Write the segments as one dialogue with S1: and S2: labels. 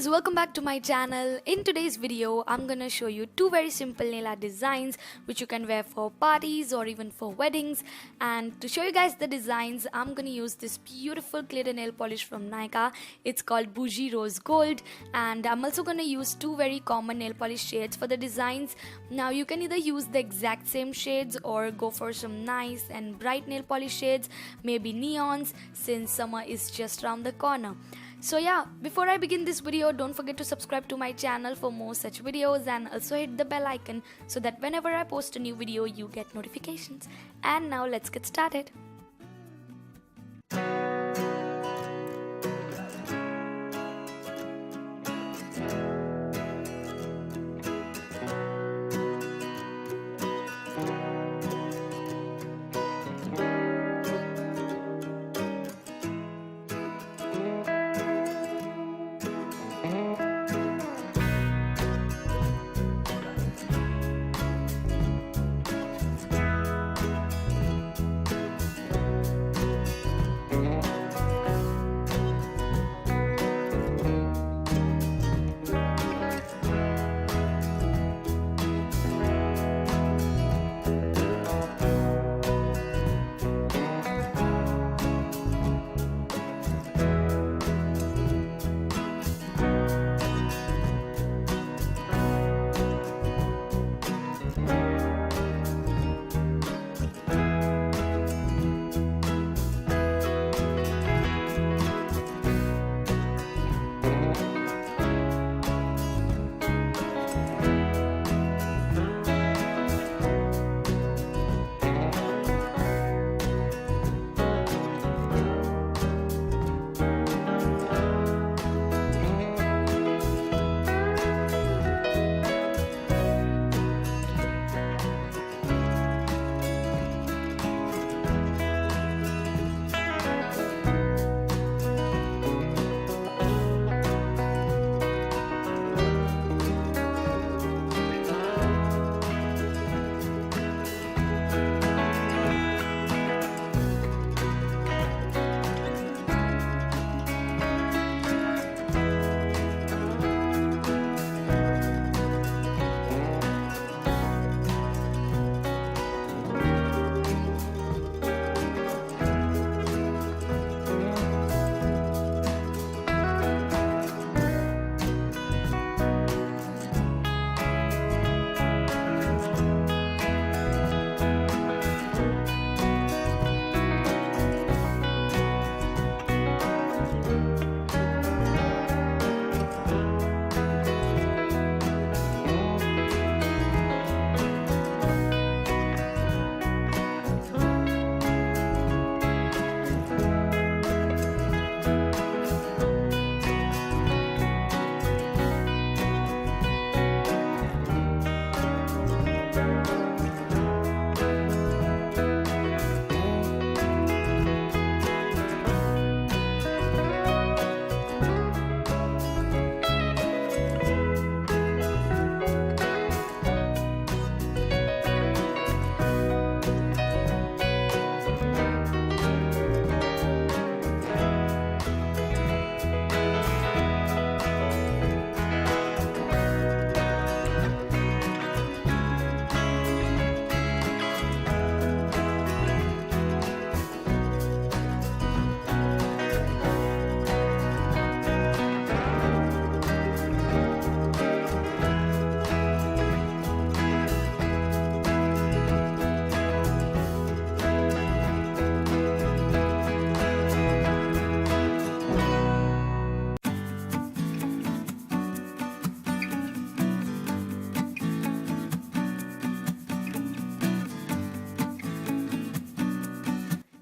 S1: guys, welcome back to my channel. In today's video, I'm gonna show you two very simple nail art designs which you can wear for parties or even for weddings. And to show you guys the designs, I'm gonna use this beautiful glitter nail polish from Nykaa. It's called BOUJEE Rose Gold, and I'm also gonna use two very common nail polish shades for the designs. Now you can either use the exact same shades or go for some nice and bright nail polish shades, maybe neons, since summer is just around the corner. So yeah, before I begin this video, don't forget to subscribe to my channel for more such videos, and also hit the bell icon so that whenever I post a new video you get notifications. And now let's get started.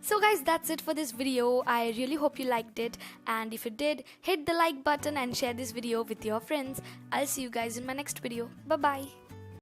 S1: So guys, that's it for this video. I really hope you liked it, and if you did, hit the like button and share this video with your friends. I'll see you guys in my next video. Bye bye.